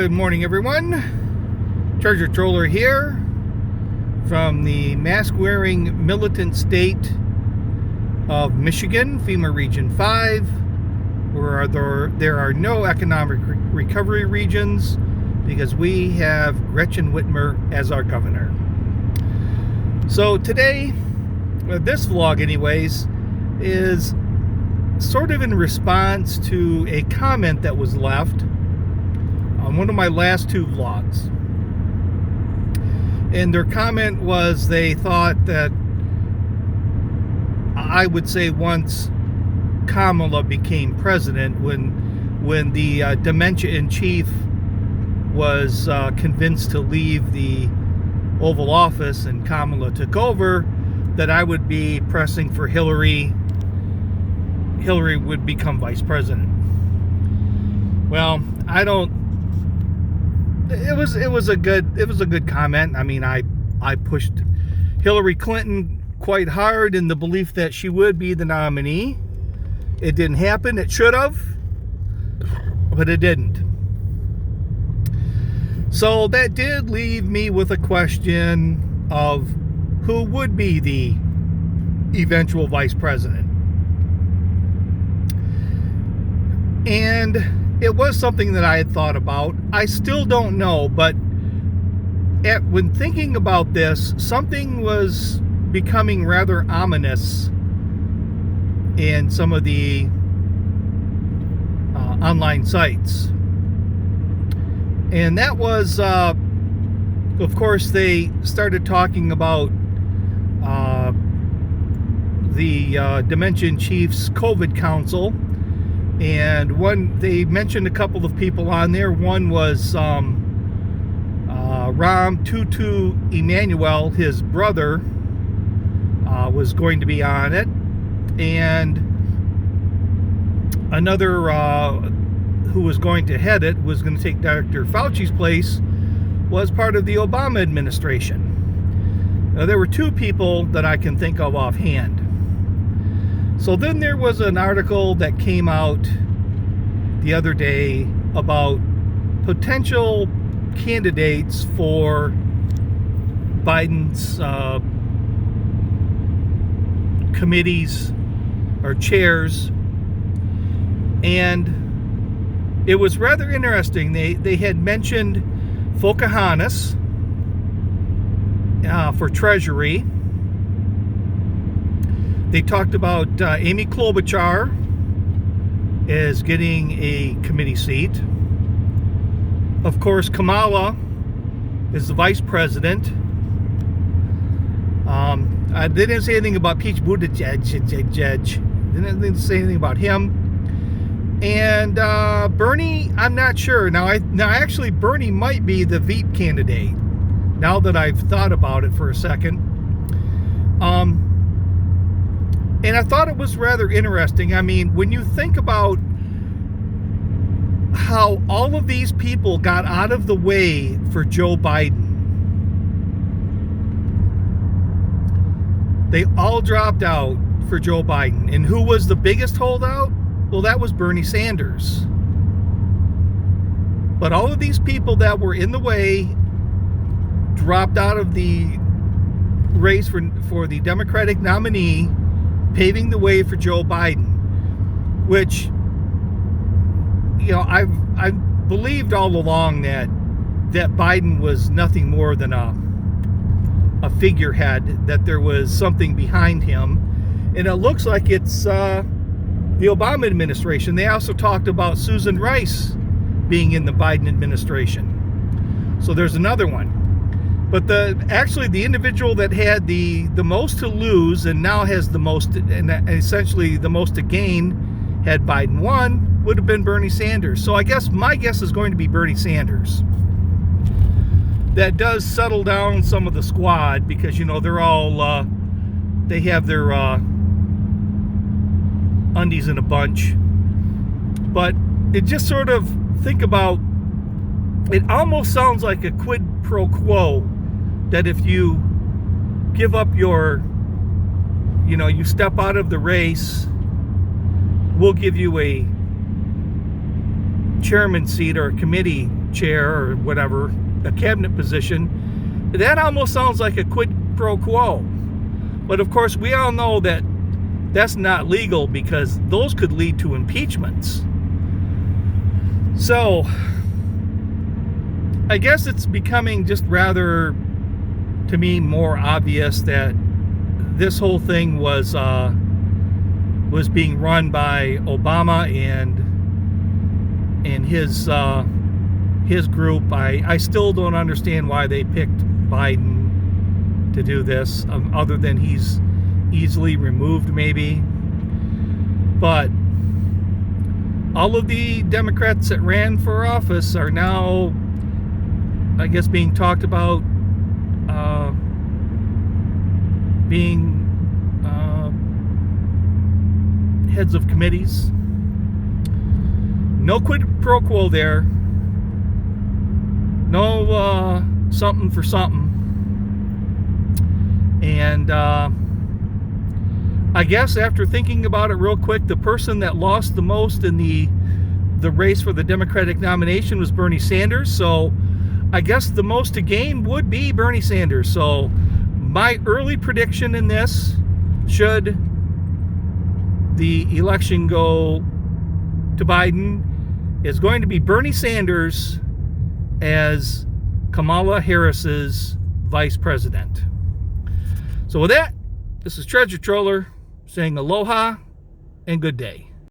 Good morning, everyone. Treasure Troller here from the mask-wearing militant state of Michigan, FEMA Region 5, where there are no economic recovery regions because we have Gretchen Whitmer as our governor. So today, this vlog anyways, is sort of in response to a comment that was left on one of my last two vlogs. And their comment was they thought that I would say once Kamala became president, when the dementia in chief was convinced to leave the Oval Office and Kamala took over, that I would be pressing for Hillary would become vice president. Well, I don't. It was a good comment. I mean, I pushed Hillary Clinton quite hard in the belief that she would be the nominee. It didn't happen. It should have, but it didn't. So that did leave me with a question of who would be the eventual vice president. And it was something that I had thought about. I still don't know, but when thinking about this, something was becoming rather ominous in some of the online sites. And that was, of course, they started talking about the Dementia Chiefs COVID Council. And they mentioned a couple of people on there. One was Ram Tutu Emmanuel, his brother, was going to be on it. And another who was going to head it, was going to take Dr. Fauci's place, was part of the Obama administration. Now, there were two people that I can think of offhand. So then there was an article that came out the other day about potential candidates for Biden's committees or chairs. And it was rather interesting. They had mentioned Pocahontas for Treasury. They talked about Amy Klobuchar as getting a committee seat. Of course, Kamala is the vice president. I didn't say anything about Pete Buttigieg. Didn't say anything about him. And Bernie, I'm not sure. Now, actually, Bernie might be the VP candidate. Now that I've thought about it for a second. And I thought it was rather interesting. I mean, when you think about how all of these people got out of the way for Joe Biden, they all dropped out for Joe Biden. And who was the biggest holdout? Well, that was Bernie Sanders. But all of these people that were in the way dropped out of the race for the Democratic nominee, paving the way for Joe Biden, which, you know, I've believed all along that Biden was nothing more than a figurehead, that there was something behind him, and it looks like it's the Obama administration. They also talked about Susan Rice being in the Biden administration, so there's another one. But the individual that had the most to lose and now has the most, and essentially the most to gain, had Biden won, would have been Bernie Sanders. So I guess my guess is going to be Bernie Sanders. That does settle down some of the squad because, you know, they're all, they have their undies in a bunch. But it just sort of, think about, it almost sounds like a quid pro quo. That if you give up you step out of the race, we'll give you a chairman seat or a committee chair or whatever, a cabinet position, that almost sounds like a quid pro quo. But of course, we all know that that's not legal because those could lead to impeachments. So I guess it's becoming just rather, to me, more obvious that this whole thing was being run by Obama and his group. I still don't understand why they picked Biden to do this, other than he's easily removed maybe. But all of the Democrats that ran for office are now, I guess, being talked about being heads of committees. No quid pro quo there. No something for something. And I guess after thinking about it real quick, the person that lost the most in the race for the Democratic nomination was Bernie Sanders. So I guess the most to gain would be Bernie Sanders. So my early prediction in this, should the election go to Biden, is going to be Bernie Sanders as Kamala Harris's vice president. So with that, this is Treasure Troller saying aloha and good day.